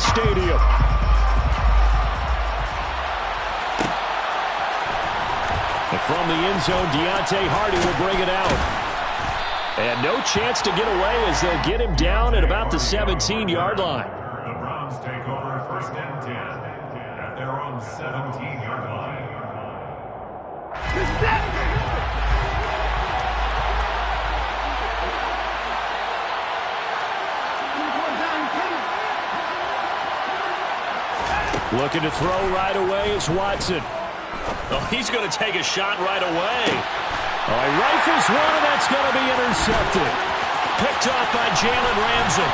stadium. And from the end zone, Deontay Hardy will bring it out. And no chance to get away as they'll get him down at about the 17-yard line. The Browns take over 1st and 10 at their own 17-yard line. Looking to throw right away is Watson. Oh, he's going to take a shot right away. Oh, he rifles one, and that's going to be intercepted. Picked off by Jalen Ramsey.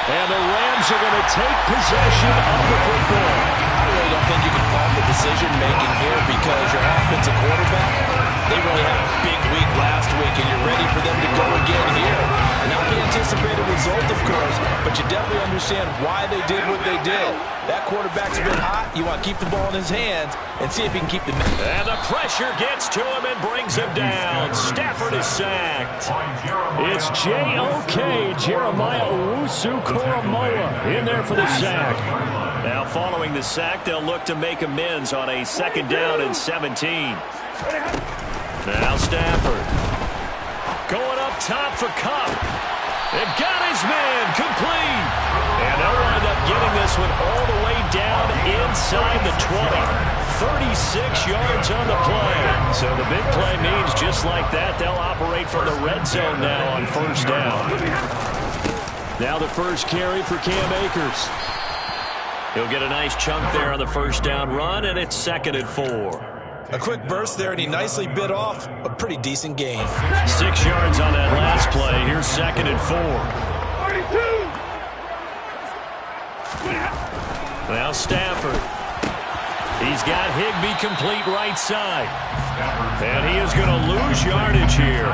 And the Rams are going to take possession of the football. I really don't think you can fault the decision-making here because your offensive quarterback, they really had a big week last week, and you're ready for them to go again here. Not the anticipated result, of course, but you definitely understand why they did what they did. That quarterback's been hot. You want to keep the ball in his hands and see if he can keep the... And the pressure gets to him and brings him down. Stafford is sacked. It's J.O.K. Jeremiah Owusu-Koramoah in there for the sack. Now following the sack, they'll look to make amends on a 2nd down and 17. Now Stafford. Going up top for Cup. It got his man complete. And they'll wind up getting this one all the way down inside the 20. 36 yards on the play. So the big play means just like that, they'll operate from the red zone now on 1st down. Now the first carry for Cam Akers. He'll get a nice chunk there on the 1st down run, and it's 2nd and 4. A quick burst there, and he nicely bit off a pretty decent gain. 6 yards on that last play. Here's 2nd and 4. Now Stafford. He's got Higbee complete right side. And he is going to lose yardage here.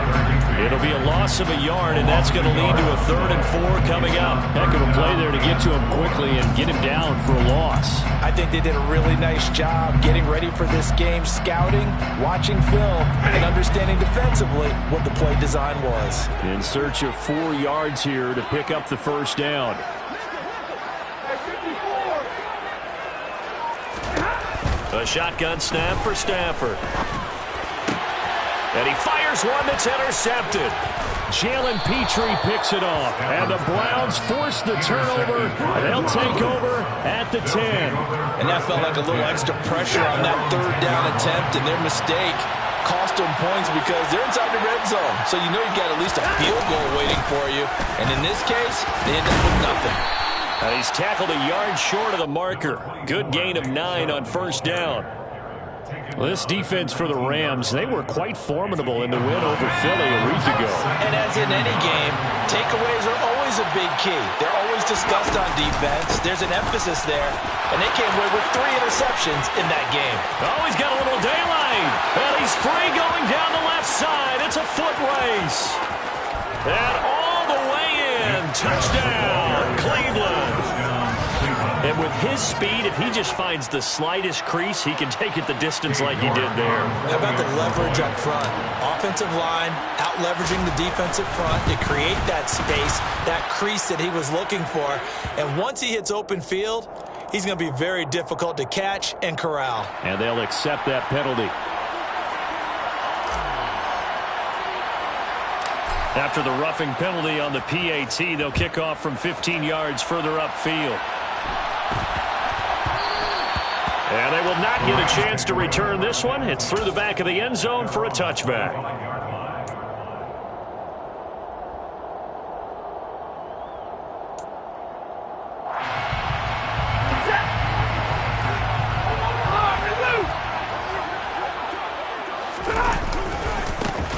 It'll be a loss of a yard, and that's going to lead to a 3rd and 4 coming up. Heck of a play there to get to him quickly and get him down for a loss. I think they did a really nice job getting ready for this game, scouting, watching film, and understanding defensively what the play design was. In search of 4 yards here to pick up the 1st down. A shotgun snap for Stafford. And he fires one that's intercepted. Jalen Petrie picks it off. And the Browns force the turnover. They'll take over at the 10. And that felt like a little extra pressure on that 3rd down attempt, and their mistake cost them points because they're inside the red zone. So you know you got at least a field goal waiting for you. And in this case, they end up with nothing. And he's tackled a yard short of the marker. Good gain of 9 on 1st down. Well, this defense for the Rams, they were quite formidable in the win over Philly a week ago. And as in any game, takeaways are always a big key. They're always discussed on defense. There's an emphasis there. And they came away with 3 interceptions in that game. Oh, he's got a little daylight. And he's free going down the left side. It's a foot race. And all the way in. Touchdown, Cleveland. And with his speed, if he just finds the slightest crease, he can take it the distance like he did there. How about the leverage up front? Offensive line, out-leveraging the defensive front to create that space, that crease that he was looking for. And once he hits open field, he's going to be very difficult to catch and corral. And they'll accept that penalty. After the roughing penalty on the PAT, they'll kick off from 15 yards further upfield. And they will not get a chance to return this one. It's through the back of the end zone for a touchback.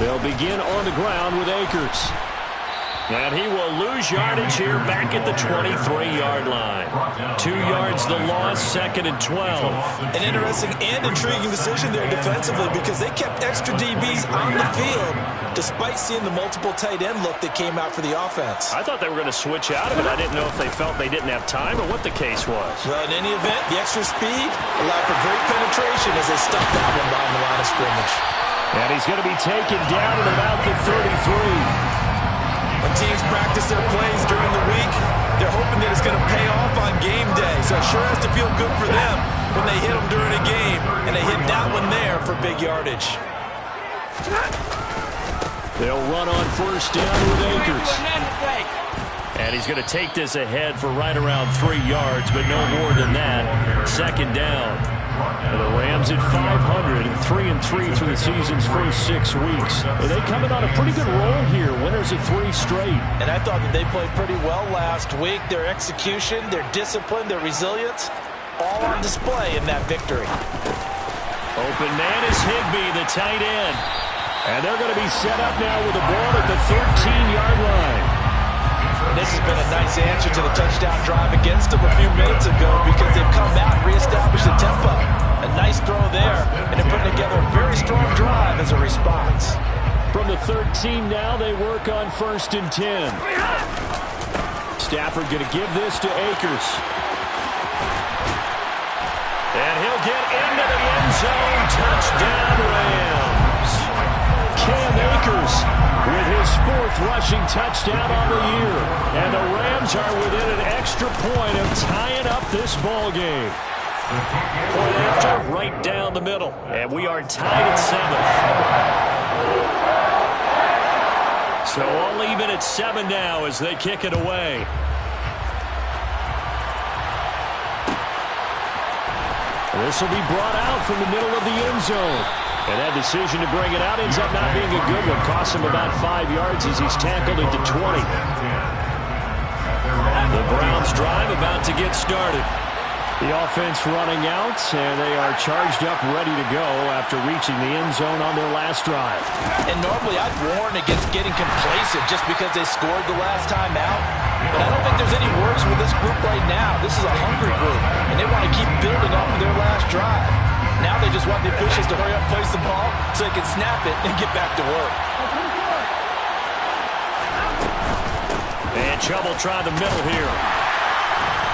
They'll begin on the ground with Akers. And he will lose yardage here back at the 23-yard line. 2 yards the loss, 2nd and 12. An interesting and intriguing decision there defensively because they kept extra DBs on the field despite seeing the multiple tight end look that came out for the offense. I thought they were going to switch out of it. I didn't know if they felt they didn't have time or what the case was. Well, in any event, the extra speed allowed for great penetration as they stuffed that one behind the line of scrimmage. And he's going to be taken down at about the 33. When teams practice their plays during the week, they're hoping that it's going to pay off on game day. So it sure has to feel good for them when they hit them during a game, and they hit that one there for big yardage. They'll run on first down with Akers. And he's going to take this ahead for right around 3 yards, but no more than that. Second down. And the Rams at 500, 3-3 through the season's first 6 weeks. And they coming on a pretty good roll here, winners of 3 straight. And I thought that they played pretty well last week. Their execution, their discipline, their resilience, all on display in that victory. Open man is Higbee, the tight end. And they're going to be set up now with the ball at the 13-yard line. And this has been a nice answer to the touchdown drive against them a few minutes ago because they've come out and reestablished the tempo. A nice throw there, and they're putting together a very strong drive as a response. From the 13 now, they work on first and 10. Stafford going to give this to Akers. And he'll get into the end zone. Touchdown, Rams. Cam Akers with his 4th rushing touchdown on the year. And the Rams are within an extra point of tying up this ball game. Point after, right down the middle. And we are tied at 7. So all even at 7 now as they kick it away. This will be brought out from the middle of the end zone. And that decision to bring it out ends up not being a good one. Costs him about 5 yards as he's tackled into 20. The Browns drive about to get started. The offense running out, and they are charged up, ready to go after reaching the end zone on their last drive. And normally I'd warn against getting complacent just because they scored the last time out. But I don't think there's any worries with this group right now. This is a hungry group, and they want to keep building off of their last drive. Now they just want the officials to hurry up, place the ball, so they can snap it and get back to work. And trouble trying the middle here.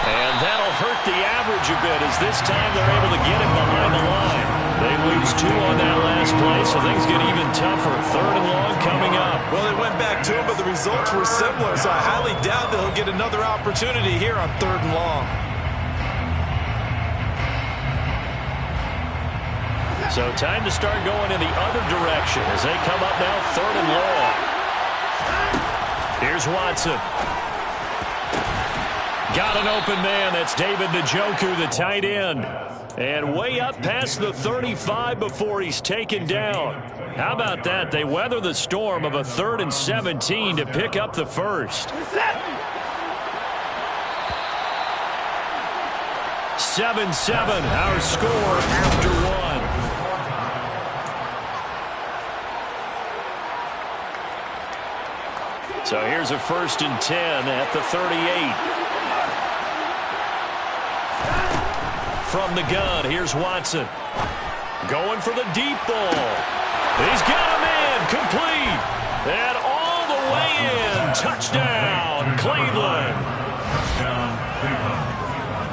And that'll hurt the average a bit as this time they're able to get him behind the line. They lose 2 on that last play, so things get even tougher. 3rd and long coming up. Well, they went back to him, but the results were similar, so I highly doubt that he'll get another opportunity here on 3rd and long. So time to start going in the other direction as they come up now 3rd and long. Here's Watson. Got an open man. That's David Njoku, the tight end. And way up past the 35 before he's taken down. How about that? They weather the storm of a 3rd and 17 to pick up the first. 7-7, our score after 1. So here's a 1st and 10 at the 38. From the gun, here's Watson. Going for the deep ball. He's got a man, complete. And all the way in. Touchdown, Cleveland.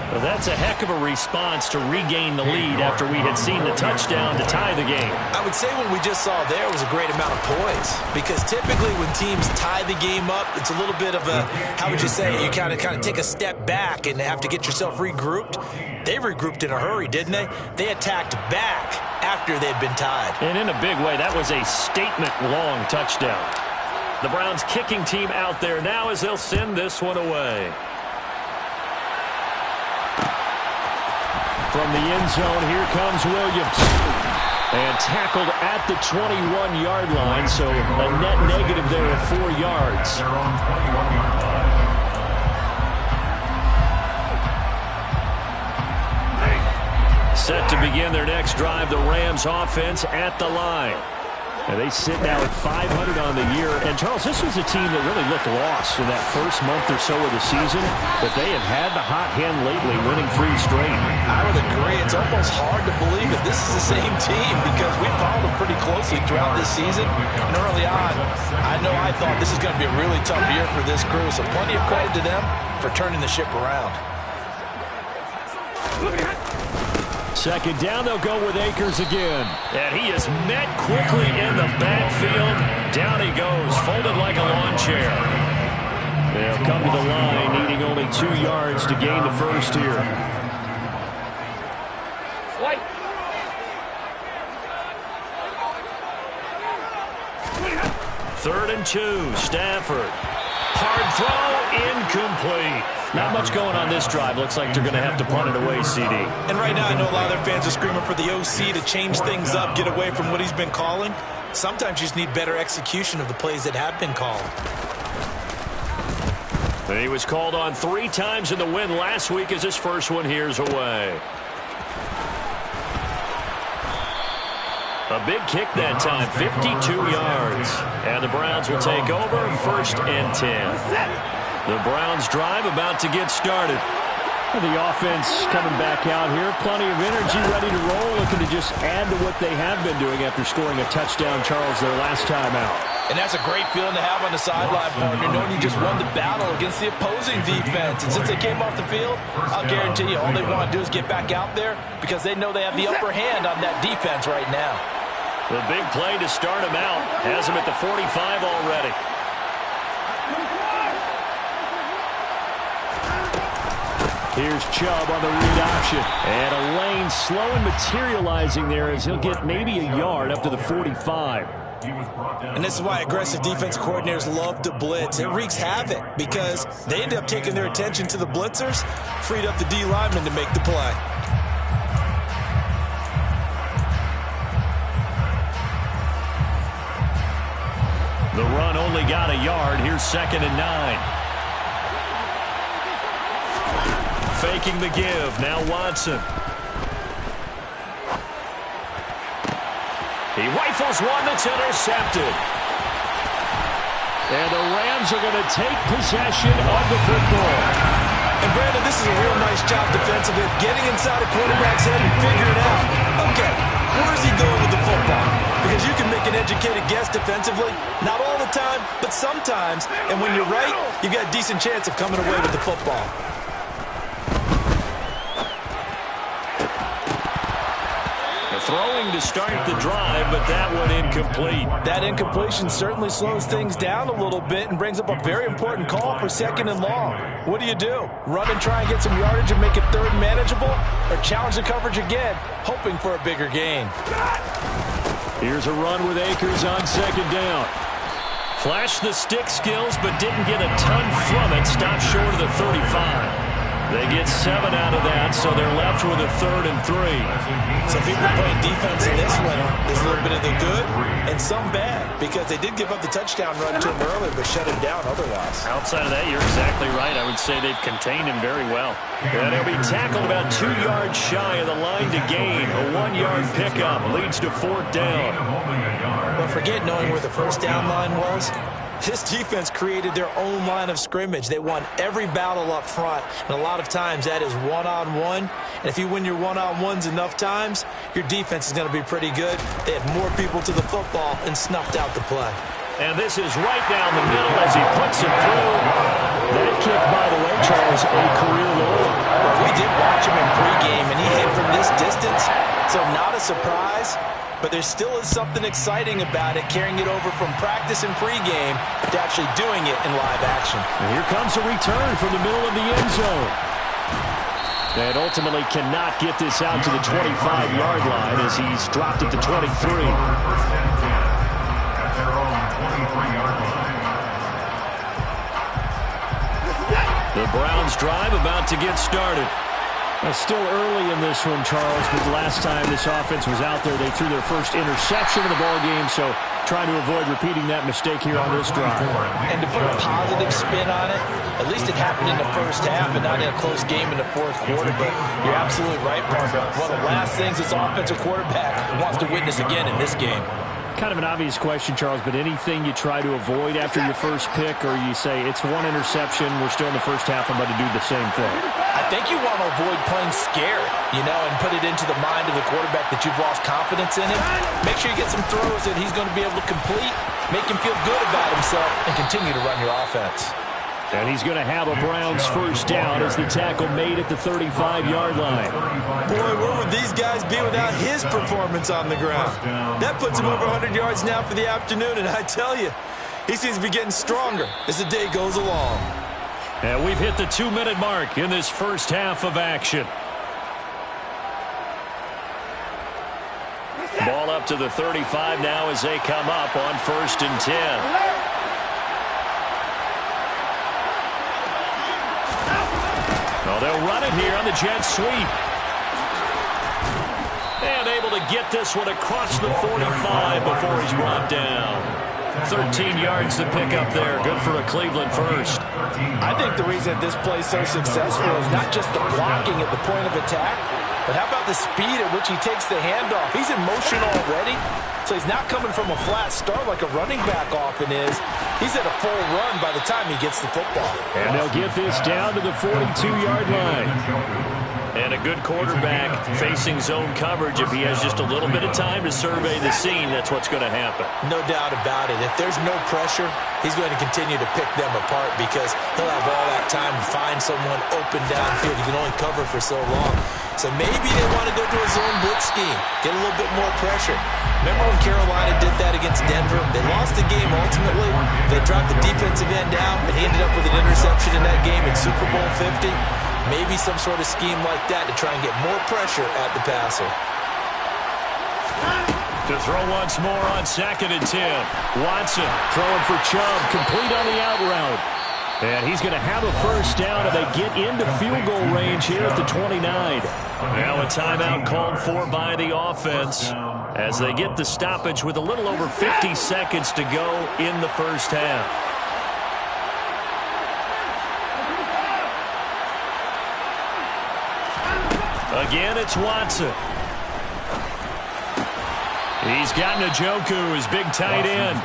Well, that's a heck of a response to regain the lead after we had seen the touchdown to tie the game. I would say what we just saw there was a great amount of poise, because typically when teams tie the game up, it's a little bit of a, how would you say, you kind of take a step back and have to get yourself regrouped. They regrouped in a hurry, didn't they? They attacked back after they'd been tied. And in a big way, that was a statement-long touchdown. The Browns kicking team out there now as they'll send this one away. From the end zone, here comes Williams. And tackled at the 21-yard line, so a net negative there of 4 yards. Set to begin their next drive, the Rams offense at the line. And they sit now at 500 on the year. And, Charles, this was a team that really looked lost in that first month or so of the season, but they have had the hot hand lately, winning 3 straight. I would agree. It's almost hard to believe that this is the same team because we followed them pretty closely throughout this season. And early on, I thought this is going to be a really tough year for this crew, so plenty of credit to them for turning the ship around. Second down, they'll go with Akers again. And he is met quickly in the backfield. Down he goes, folded like a lawn chair. They'll come to the line, needing only 2 yards to gain the first here. 3rd and 2, Stafford. Hard throw, incomplete. Not much going on this drive. Looks like they're going to have to punt it away, CD. And right now I know a lot of their fans are screaming for the OC to change things up, get away from what he's been calling. Sometimes you just need better execution of the plays that have been called. And he was called on 3 times in the win last week as his first one here's away. A big kick that time, 52 yards. And the Browns will take over, 1st and 10. The Browns drive about to get started. The offense coming back out here. Plenty of energy, ready to roll, looking to just add to what they have been doing after scoring a touchdown, Charles, their last time out. And that's a great feeling to have on the sideline, partner, knowing you just won the battle against the opposing defense. And since they came off the field, I'll guarantee you all they want to do is get back out there because they know they have the upper hand on that defense right now. The big play to start him out has him at the 45 already. Here's Chubb on the read option. And a lane slow and materializing there as he'll get maybe a yard up to the 45. And this is why aggressive defense coordinators love to blitz. It wreaks havoc because they end up taking their attention to the blitzers, freed up the D lineman to make the play. The run only got a yard. Here's 2nd and 9. Faking the give. Now Watson. He rifles one that's intercepted. And the Rams are going to take possession of the football. And Brandon, this is a real nice job defensively, getting inside a quarterback's head and figuring out, okay, where is he going with the football? Because you can make an educated guess defensively, not all the time, but sometimes. And when you're right, you've got a decent chance of coming away with the football. Throwing to start the drive, but that one incomplete. That incompletion certainly slows things down a little bit and brings up a very important call for 2nd and long. What do? Run and try and get some yardage and make it 3rd manageable, or challenge the coverage again, hoping for a bigger gain? Here's a run with Akers on 2nd down. Flashed the stick skills, but didn't get a ton from it. Stopped short of the 35. They get 7 out of that, so they're left with a 3rd and 3. Some people are playing defense in this one. There's a little bit of the good and some bad because they did give up the touchdown run to him earlier, but shut him down otherwise. Outside of that, you're exactly right. I would say they've contained him very well. And he'll be tackled about 2 yards shy of the line to gain. A 1-yard pickup leads to 4th down. But forget knowing where the first down line was. This defense created their own line of scrimmage. They won every battle up front, and a lot of times that is one-on-one. And if you win your one-on-ones enough times, your defense is going to be pretty good. They had more people to the football and snuffed out the play. And this is right down the middle as he puts it through. That kick, by the way, Charles, a career low. Well, we did watch him in pregame, and he hit from this distance, so not a surprise. But there still is something exciting about it, carrying it over from practice and pregame to actually doing it in live action. And here comes a return from the middle of the end zone. And ultimately cannot get this out to the 25-yard line as he's dropped at the 23. The Browns drive about to get started. Still early in this one, Charles, but the last time this offense was out there, they threw their first interception of the ballgame, so trying to avoid repeating that mistake here on this drive. And to put a positive spin on it, at least it happened in the first half and not in a close game in the 4th quarter, but you're absolutely right, Parker. One of the last things this offensive quarterback wants to witness again in this game. Kind of an obvious question, Charles, but anything you try to avoid after your first pick, or you say it's 1 interception, we're still in the first half, I'm about to do the same thing? I think you want to avoid playing scared, and put it into the mind of the quarterback that you've lost confidence in him. Make sure you get some throws that he's going to be able to complete, make him feel good about himself, and continue to run your offense. And he's going to have a Browns first down as the tackle made at the 35-yard line. Boy, where would these guys be without his performance on the ground? That puts him over 100 yards now for the afternoon, and I tell you, he seems to be getting stronger as the day goes along. And we've hit the 2-minute mark in this first half of action. Ball up to the 35 now as they come up on 1st and 10. Well, they'll run it here on the jet sweep. And able to get this one across the 45 before he's brought down. 13 yards to pick up there. Good for a Cleveland first. I think the reason this play is so successful is not just the blocking at the point of attack, but how about the speed at which he takes the handoff? He's in motion already, so he's not coming from a flat start like a running back often is. He's at a full run by the time he gets the football. And they'll get this down to the 42-yard line. And a good quarterback facing zone coverage. If he has just a little bit of time to survey the scene, that's what's going to happen. No doubt about it. If there's no pressure, he's going to continue to pick them apart because he'll have all that time to find someone open downfield. He can only cover for so long. So maybe they want to go to a zone blitz scheme, get a little bit more pressure. Remember when Carolina did that against Denver? They lost the game ultimately. They dropped the defensive end out, and he ended up with an interception in that game in Super Bowl 50. Maybe some sort of scheme like that to try and get more pressure at the passer. To throw once more on 2nd and 10. Watson throwing for Chubb, complete on the out route. And he's going to have a first down, and they get into field goal range here at the 29. Now a timeout called for by the offense as they get the stoppage with a little over 50 seconds to go in the first half. Again, it's Watson. He's got Njoku, his big tight end.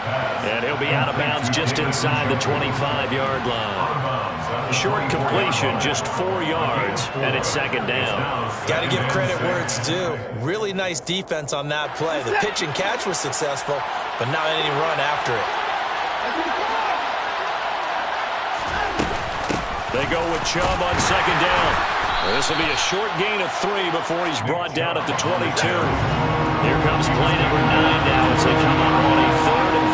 And he'll be out of bounds just inside the 25-yard line. Short completion, just 4 yards, and it's 2nd down. Got to give credit where it's due. Really nice defense on that play. The pitch and catch was successful, but not any run after it. They go with Chubb on 2nd down. This will be a short gain of 3 before he's brought down at the 22. Here comes play number 9 now as they come up on a 3rd and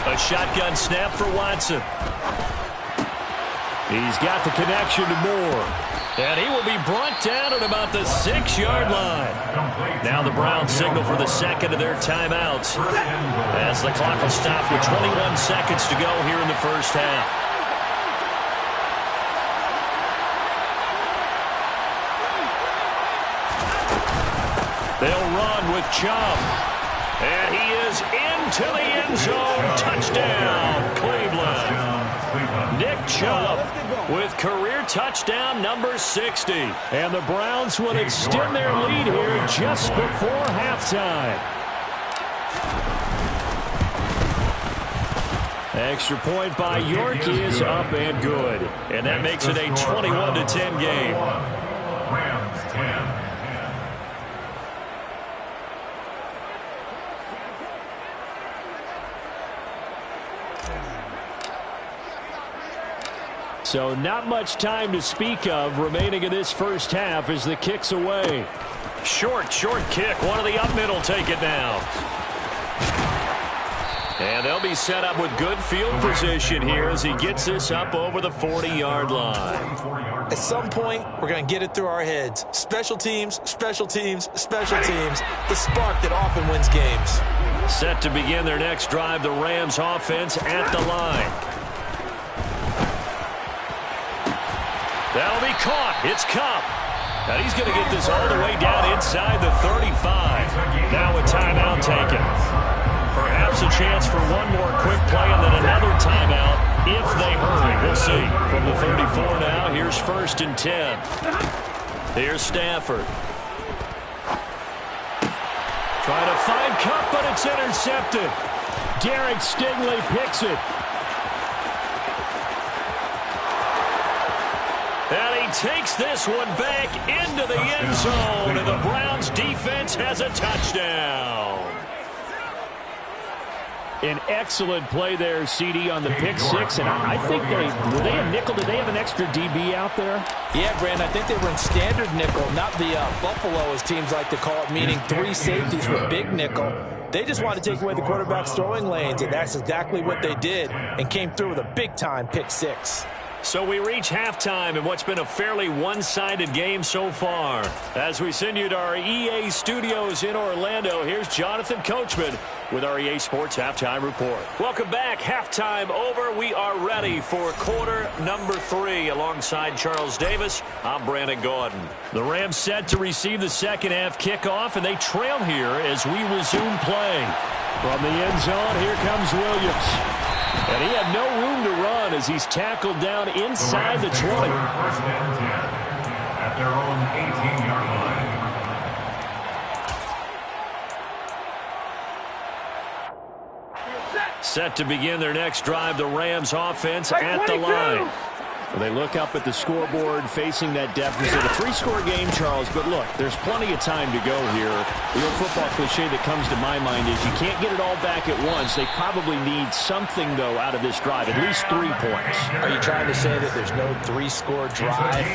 3. A shotgun snap for Watson. He's got the connection to Moore. And he will be brought down at about the 6-yard line. Now the Browns signal for the second of their timeouts as the clock will stop with 21 seconds to go here in the first half. They'll run with Chubb. And he is into the end zone. Touchdown, Cleveland. Nick Chubb with career touchdown number 60. And the Browns will extend their lead here just before halftime. Extra point by York is up and good. And that makes it a 21-10 game. Rams 10. So not much time to speak of remaining in this first half as the kick's away. Short kick. One of the up middle take it now. And they'll be set up with good field position here as he gets this up over the 40-yard line. At some point, we're going to get it through our heads. Special teams, special teams, special teams. The spark that often wins games. Set to begin their next drive, the Rams offense at the line. That'll be caught. It's Kupp. And he's going to get this all the way down inside the 35. Now a timeout taken. Perhaps a chance for one more quick play and then another timeout if they hurry. We'll see. From the 34 now, here's 1st and 10. Here's Stafford. Trying to find Kupp, but it's intercepted. Derek Stingley picks it. And he takes this one back into the end zone, and the Browns defense has a touchdown. An excellent play there, CD, on the pick six. And I think were they a nickel? Did they have an extra DB out there? Yeah, Brandon, I think they were in standard nickel, not the Buffalo, as teams like to call it, meaning 3 safeties with big nickel. They just wanted to take away the quarterback's throwing lanes, and that's exactly what they did and came through with a big-time pick six. So we reach halftime in what's been a fairly one-sided game so far. As we send you to our EA studios in Orlando, here's Jonathan Coachman with our EA Sports Halftime Report. Welcome back. Halftime over. We are ready for quarter number 3. Alongside Charles Davis, I'm Brandon Gordon. The Rams set to receive the second half kickoff, and they trail here as we resume play. From the end zone, here comes Williams. And he had no room to run as he's tackled down inside the 20. First and 10 at their own 18-yard line. Set to begin their next drive, the Rams offense at the line. Well, they look up at the scoreboard facing that deficit. A 3-score game, Charles, but look, there's plenty of time to go here. The old football cliche that comes to my mind is you can't get it all back at once. They probably need something, though, out of this drive, at least 3 points. Are you trying to say that there's no 3-score drive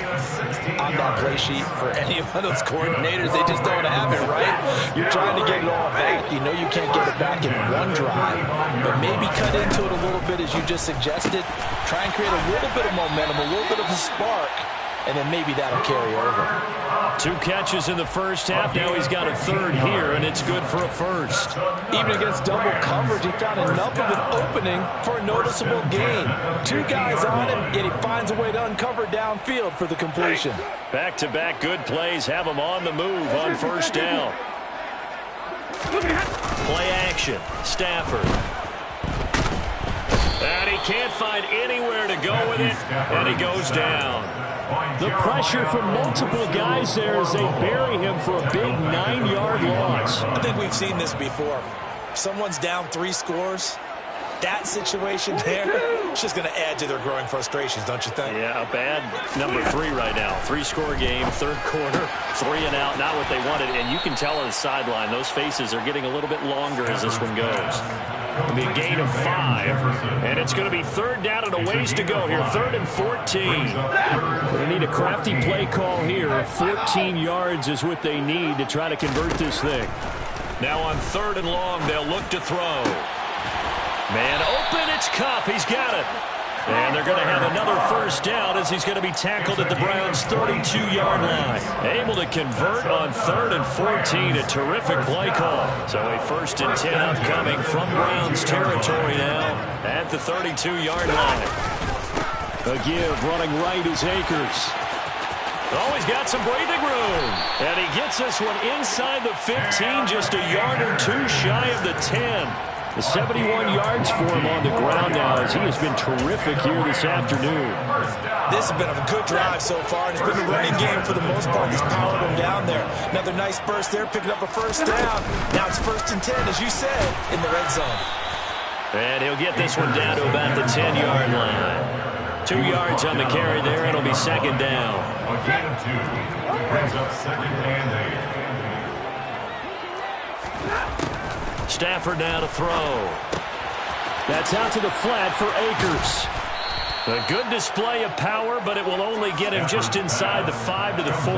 on that play sheet for any of those coordinators? They just don't have it, right? You're trying to get it all back. You know you can't get it back in one drive, but maybe cut into it a little bit as you just suggested. Try and create a little bit of momentum, a little bit of a spark, and then maybe that'll carry over. 2 catches in the first half. Now he's got a third here, and it's good for a first. Even against double coverage, he found enough of an opening for a noticeable gain. 2 guys on him, yet he finds a way to uncover downfield for the completion. Back-to-back good plays have him on the move on first down. Play action. Stafford. And he can't find anywhere to go with it, and he goes down. The pressure from multiple guys there as they bury him for a big 9-yard loss. I think we've seen this before. Someone's down 3 scores. That situation there, it's just going to add to their growing frustrations, don't you think? Yeah, a bad number 3 right now. 3-score game, third quarter, 3 and out, not what they wanted. And you can tell on the sideline, those faces are getting a little bit longer as this one goes. It'll be a gain of 5, and it's going to be third down and a ways to go here. 3rd and 14. Going to need a crafty play call here. 14 yards is what they need to try to convert this thing. Now on 3rd and long, they'll look to throw. Man open, it's Kupp. He's got it. And they're going to have another first down as he's going to be tackled at the Browns' 32-yard line. Able to convert on 3rd and 14. A terrific play call. So a 1st and 10 upcoming from Browns territory now at the 32-yard line. A give running right is Akers. Oh, he's got some breathing room. And he gets this one inside the 15, just a yard or 2 shy of the 10. The 71 yards for him on the ground now as he has been terrific here this afternoon. This has been a good drive so far, and it's been a running game for the most part. He's powered him down there. Another nice burst there, picking up a first down. Now it's 1st and 10, as you said, in the red zone. And he'll get this one down to about the 10-yard line. 2 yards on the carry there, and it'll be 2nd down. A gain of 2 brings up 2nd and 8. Stafford now to throw. That's out to the flat for Akers. A good display of power, but it will only get him just inside the 5 to the 4.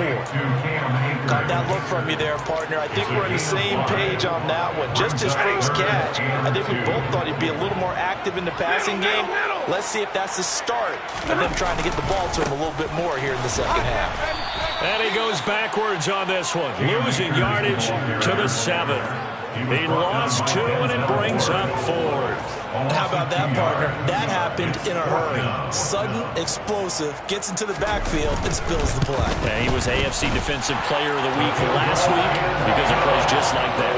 Got that look from you there, partner. I think we're on the same page on that one. Just his first catch. I think we both thought he'd be a little more active in the passing game. Let's see if that's the start of them trying to get the ball to him a little bit more here in the second half. And he goes backwards on this one, losing yardage to the 7. He lost 2, and it brings up 4th. How about that, partner? That happened in a hurry. Sudden, explosive, gets into the backfield, and spills the play. Yeah, he was AFC Defensive Player of the Week last week because of plays just like that.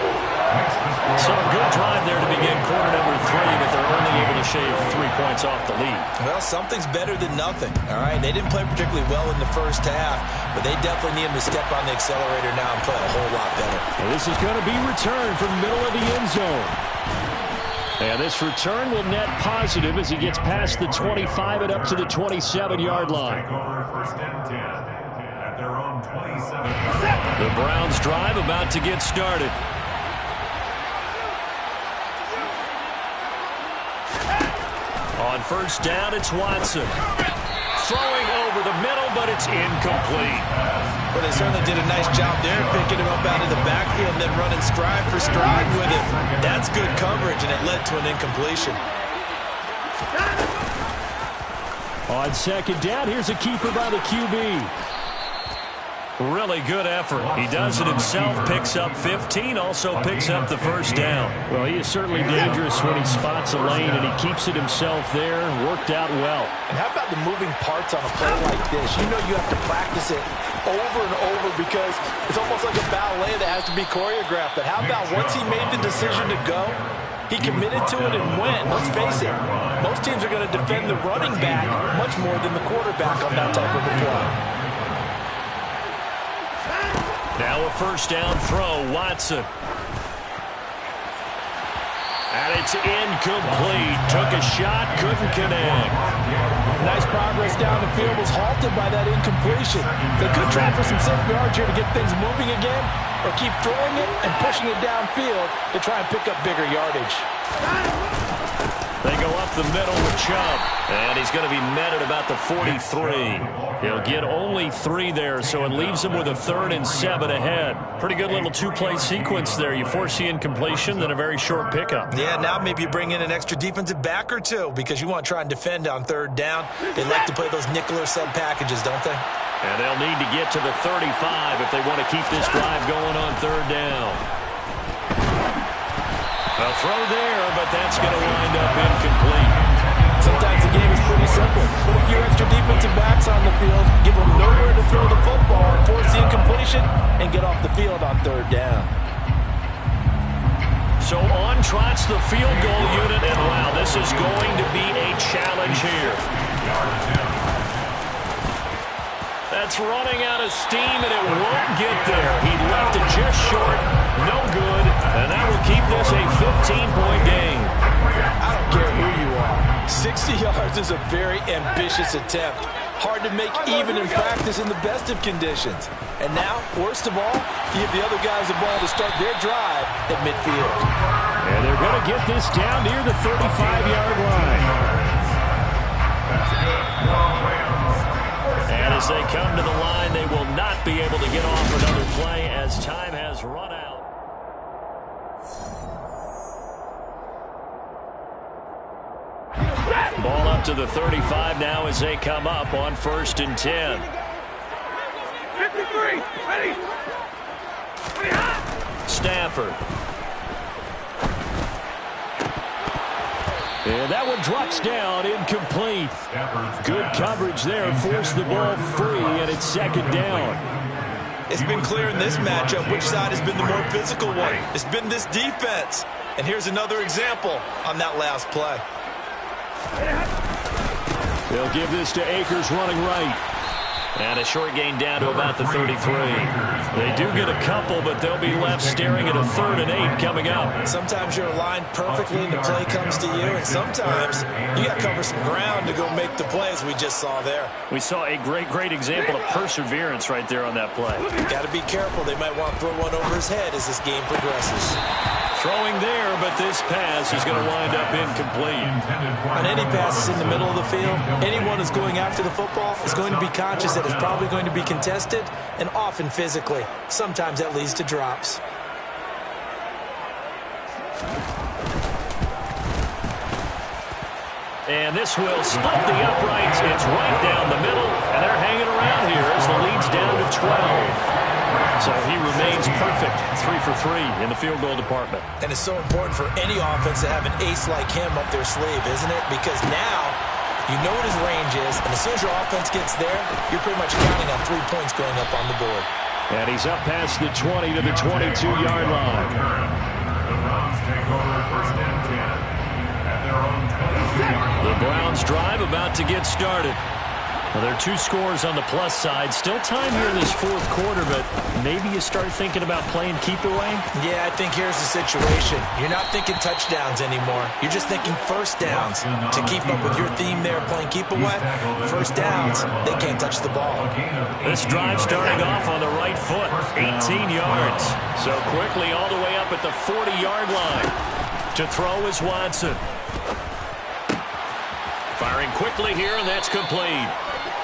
So a good drive there to begin quarter number 3, but they're only able to shave 3 points off the lead. Well, something's better than nothing, all right? They didn't play particularly well in the first half, but they definitely need him to step on the accelerator now and play a whole lot better. Well, this is going to be returned from the middle of the end zone. And this return will net positive as he gets past the 25 and up to the 27-yard line. The Browns drive about to get started. On first down, it's Watson. Throwing over the middle, but it's incomplete. Well, they certainly did a nice job there, picking him up out of the backfield and then running stride for stride with him. That's good coverage, and it led to an incompletion. On second down, here's a keeper by the QB. Really good effort. He does it himself, picks up 15, also picks up the first down. Well, he is certainly dangerous when he spots a lane, and he keeps it himself there. Worked out well. And how about the moving parts on a play like this? You know you have to practice it over and over because it's almost like a ballet that has to be choreographed. But how about once he made the decision to go, he committed to it and went. Let's face it, most teams are going to defend the running back much more than the quarterback on that type of a play. Now a first down throw, Watson. And it's incomplete. Took a shot, couldn't connect. Nice progress down the field, was halted by that incompletion. They could try for some safe yards here to get things moving again, or keep throwing it and pushing it downfield to try and pick up bigger yardage. They go up the middle with Chubb, and he's going to be met at about the 43. He'll get only 3 there, so it leaves him with a 3rd and 7 ahead. Pretty good little 2-play sequence there. You force the incompletion, then a very short pickup. Yeah, now maybe you bring in an extra defensive back or two because you want to try and defend on 3rd down. They like to play those nickel or sub packages, don't they? And they'll need to get to the 35 if they want to keep this drive going on 3rd down. A throw there, but that's going to wind up incomplete. Sometimes the game is pretty simple. Put a few extra defensive backs on the field, give them nowhere to throw the football, force the incompletion, and get off the field on 3rd down. So on trots the field goal unit, and wow, this is going to be a challenge here. That's running out of steam, and it won't get there. He left it just short, no good, and that will keep this a 15-point game. I don't care who you are. 60 yards is a very ambitious attempt. Hard to make even in practice in the best of conditions. And now, worst of all, you give the other guys the ball to start their drive at midfield. And they're going to get this down near the 35-yard line. And as they come to the line, they will not be able to get off another play as time has run out. Ball up to the 35 now as they come up on 1st and 10. 53, ready. Stafford. And that one drops down, incomplete. Good coverage there, forced the ball free, and it's 2nd down. It's been clear in this matchup which side has been the more physical one. It's been this defense. And here's another example on that last play. They'll give this to Akers running right. And a short gain down to about the 33. They do get a couple, but they'll be left staring at a 3rd and 8 coming up. Sometimes you're aligned perfectly and the play comes to you, and sometimes you got to cover some ground to go make the play, as we just saw there. We saw a great example of perseverance right there on that play. Got to be careful. They might want to throw one over his head as this game progresses. Throwing there, but this pass is going to wind up incomplete. On any passes in the middle of the field, anyone who's going after the football is going to be conscious that it's probably going to be contested, and often physically. Sometimes that leads to drops. And this will split the uprights. It's right down the middle, and they're hanging around here as the lead's down to 12. So he remains perfect, 3 for 3 in the field goal department. And it's so important for any offense to have an ace like him up their sleeve, isn't it? Because now you know what his range is, and as soon as your offense gets there, you're pretty much counting on 3 points going up on the board. And he's up past the 20 to the 22-yard line. The Browns take over 1st and 10 at their own 22-yard line. The Browns drive about to get started. Well, there are 2 scores on the plus side. Still time here in this 4th quarter, but maybe you start thinking about playing keep away? Yeah, I think here's the situation. You're not thinking touchdowns anymore. You're just thinking 1st downs. To keep up with your theme there, playing keep away, 1st downs, they can't touch the ball. This drive starting off on the right foot, 18 yards. So quickly all the way up at the 40-yard line. To throw is Watson. Firing quickly here, and that's complete.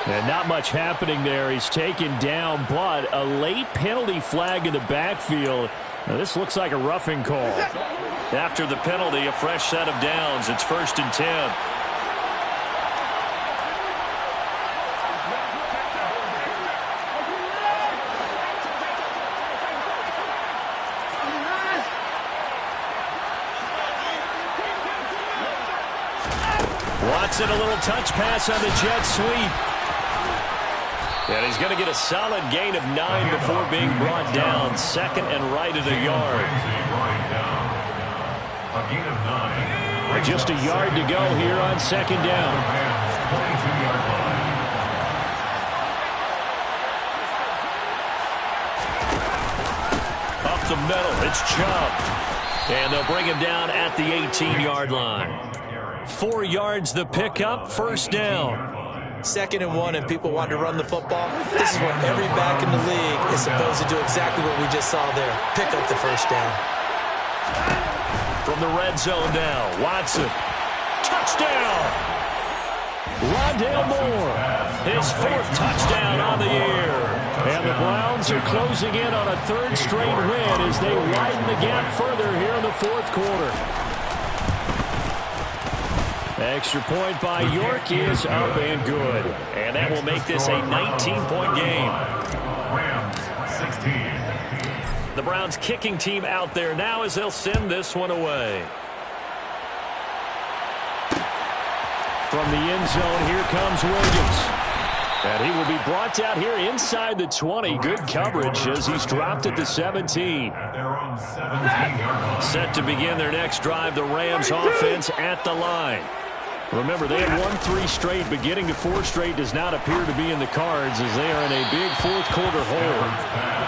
And not much happening there. He's taken down, but a late penalty flag in the backfield. Now, this looks like a roughing call. After the penalty, a fresh set of downs. It's 1st and 10. Fakes it, a little touch pass on the jet sweep. And he's going to get a solid gain of 9 before being brought down. Second and right at a yard. A gain of 9. Just a yard to go here on second down. 22-yard line. Up the middle, it's Chubb. And they'll bring him down at the 18-yard line. 4 yards the pickup, first down. 2nd and 1 and people want to run the football. This is what every back in the league is supposed to do, exactly what we just saw there. Pick up the first down. From the red zone now, Watson. Touchdown! Rondale Moore, his 4th touchdown on the year. And the Browns are closing in on a 3rd straight win as they widen the gap further here in the 4th quarter. Extra point by York is up and good. And that will make this a 19-point game. Rams 16. The Browns kicking team out there now as they'll send this one away. From the end zone, here comes Williams. And he will be brought down here inside the 20. Good coverage as he's dropped at the 17. At their own 17-yard line. Set to begin their next drive, the Rams offense at the line. Remember, they have won 3 straight, but getting to 4 straight does not appear to be in the cards as they are in a big 4th quarter hole.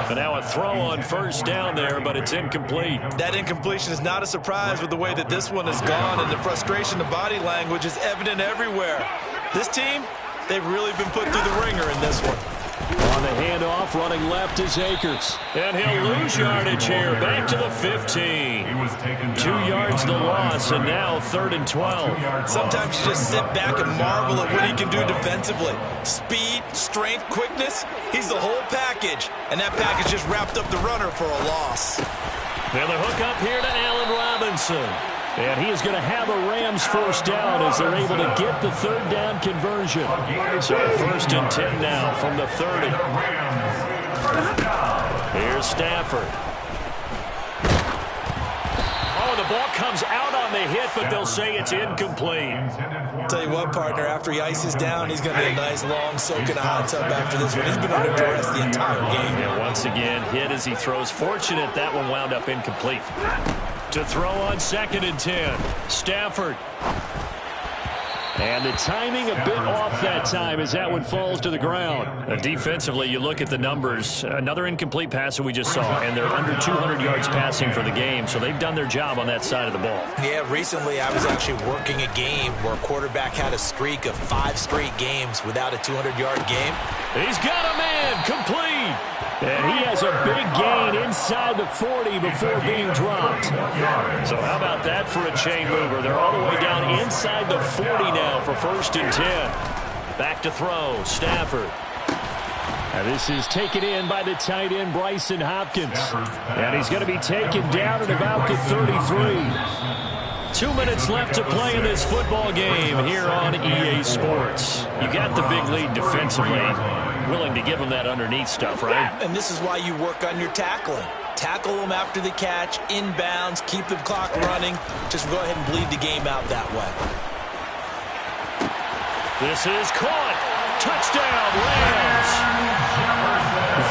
And now a throw on first down there, but it's incomplete. That incompletion is not a surprise with the way that this one has gone, and the frustration, the body language is evident everywhere. This team, they've really been put through the ringer in this one. On the handoff, running left is Akers. And he'll lose yardage here, back to the 15. 2 yards the loss, and now 3rd and 12. Sometimes you just sit back and marvel at what he can do defensively. Speed, strength, quickness, he's the whole package. And that package just wrapped up the runner for a loss. And the hook up here to Allen Robinson. And he is going to have a Rams first down as they're able to get the 3rd down conversion. So 1st and 10 now from the 30. Here's Stafford. Oh, the ball comes out on the hit, but they'll say it's incomplete. Tell you what, partner, after he ices down, he's going to be a nice long soak in a hot tub after this one. He's been under duress the entire game. And once again, hit as he throws. Fortunate that one wound up incomplete. To throw on 2nd and 10. Stafford. And the timing a bit off that time as that one falls to the ground. Defensively, you look at the numbers. Another incomplete pass that we just saw, and they're under 200 yards passing for the game, so they've done their job on that side of the ball. Yeah, recently I was actually working a game where a quarterback had a streak of 5 straight games without a 200-yard game. He's got a man, complete. And he has a big gain inside the 40 before being dropped. So how about that for a chain mover? They're all the way down inside the 40 now for 1st and 10. Back to throw, Stafford. And this is taken in by the tight end, Bryson Hopkins. And he's going to be taken down at about the 33. 2 minutes left to play in this football game here on EA Sports. You got the big lead defensively. Willing to give them that underneath stuff, right? And this is why you work on your tackling. Tackle them after the catch, inbounds, keep the clock running. Just go ahead and bleed the game out that way. This is caught. Touchdown, Rams.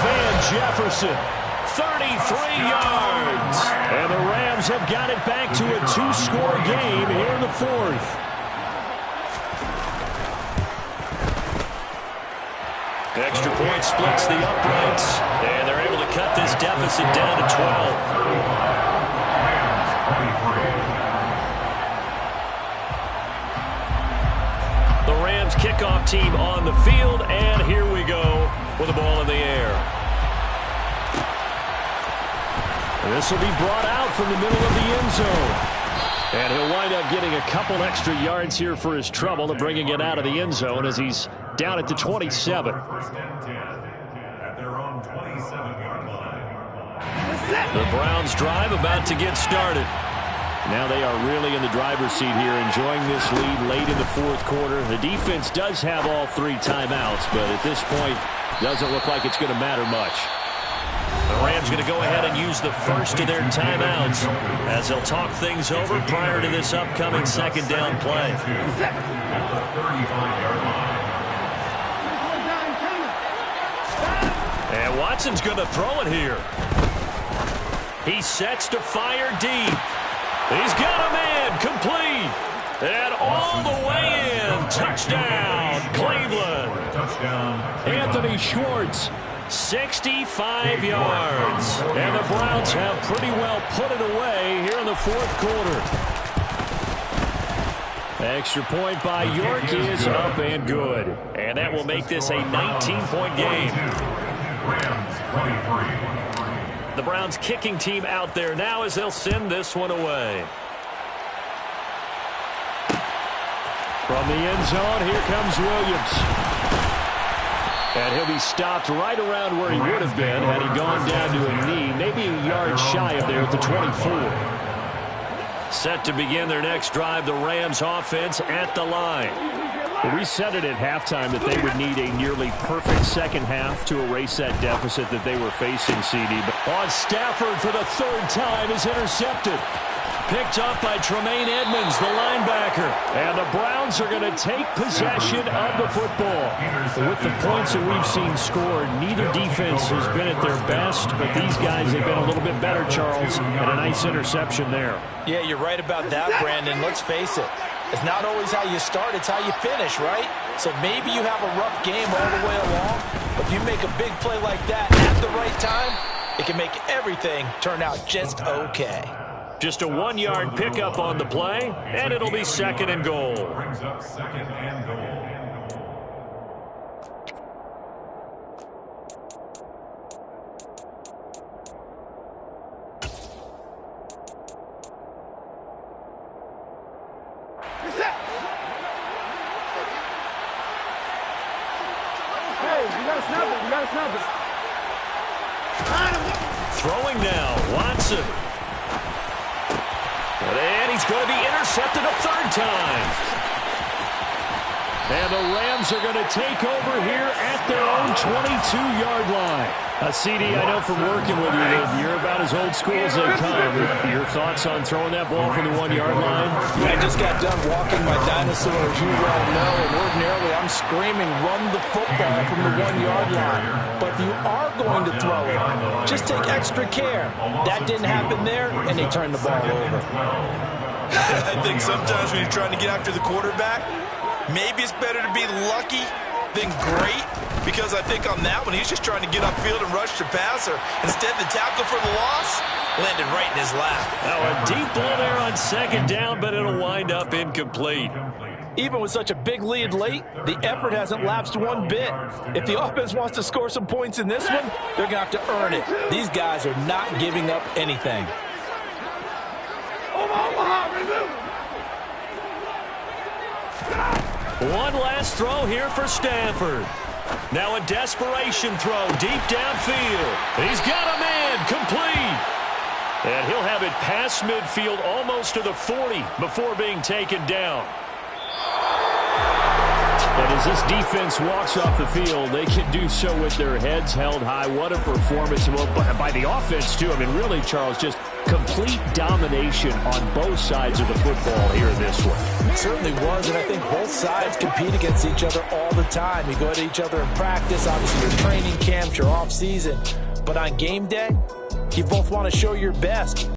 Van Jefferson, 33 yards. And the Rams have got it back to a 2-score game here in the 4th. Extra point splits the uprights, and they're able to cut this deficit down to 12. The Rams kickoff team on the field, and here we go with the ball in the air. And this will be brought out from the middle of the end zone. And he'll wind up getting a couple extra yards here for his trouble of bringing it out of the end zone as he's down at the 27. 1st and 10 at their own 27-yard line. The Browns drive about to get started. Now they are really in the driver's seat here, enjoying this lead late in the 4th quarter. The defense does have all 3 timeouts, but at this point, doesn't look like it's going to matter much. The Rams going to go ahead and use the first of their timeouts as they'll talk things over prior to this upcoming 2nd down play. the 35-yard line. And Watson's going to throw it here. He sets to fire deep. He's got a man, complete. And all the way in. Touchdown, Cleveland. Touchdown. Anthony Schwartz. 65 yards. And the Browns have pretty well put it away here in the fourth quarter. Extra point by York is up and good. And that will make this a 19-point game. Rams 23. The Browns kicking team out there now as they'll send this one away. From the end zone, here comes Williams. And he'll be stopped right around where he would have been had he gone down to a knee, maybe a yard shy of there at the 24. Set to begin their next drive, the Rams offense at the line. We said it at halftime that they would need a nearly perfect second half to erase that deficit that they were facing, CD. But on Stafford for the third time is intercepted. Picked up by Tremaine Edmonds, the linebacker. And the Browns are going to take possession of the football. With the points that we've seen scored, neither defense has been at their best, but these guys have been a little bit better, Charles, and a nice interception there. Yeah, you're right about that, Brandon. Let's face it. It's not always how you start, it's how you finish, right? So maybe you have a rough game all the way along, but if you make a big play like that at the right time, it can make everything turn out just okay. Just a 1-yard pickup on the play, and it'll be second and goal. Brings up second and goal. Throwing now, Watson. And he's going to be intercepted a third time. And the Rams are going to take over here at their own 22-yard line. CD, I know from working with you that you're about as old school as they come. Your thoughts on throwing that ball from the 1-yard line? I just got done walking my dinosaur, as you well know, and ordinarily I'm screaming, run the football from the 1-yard line. But if you are going to throw it, just take extra care. That didn't happen there, and they turned the ball over. I think sometimes when you're trying to get after the quarterback, maybe it's better to be lucky than great, because I think on that one, he's just trying to get upfield and rush the passer. Instead, the tackle for the loss landed right in his lap. Now a deep ball there on second down, but it'll wind up incomplete. Even with such a big lead late, the effort hasn't lapsed one bit. If the offense wants to score some points in this one, they're going to have to earn it. These guys are not giving up anything. One last throw here for Stafford. Now a desperation throw deep downfield. He's got a man, complete. And he'll have it past midfield almost to the 40 before being taken down. And as this defense walks off the field, they can do so with their heads held high. What a performance by the offense, too. I mean, really, Charles, just complete domination on both sides of the football here in this one. It certainly was, and I think both sides compete against each other all the time. You go at each other in practice, obviously your training camps, your off season. But on game day, you both want to show your best.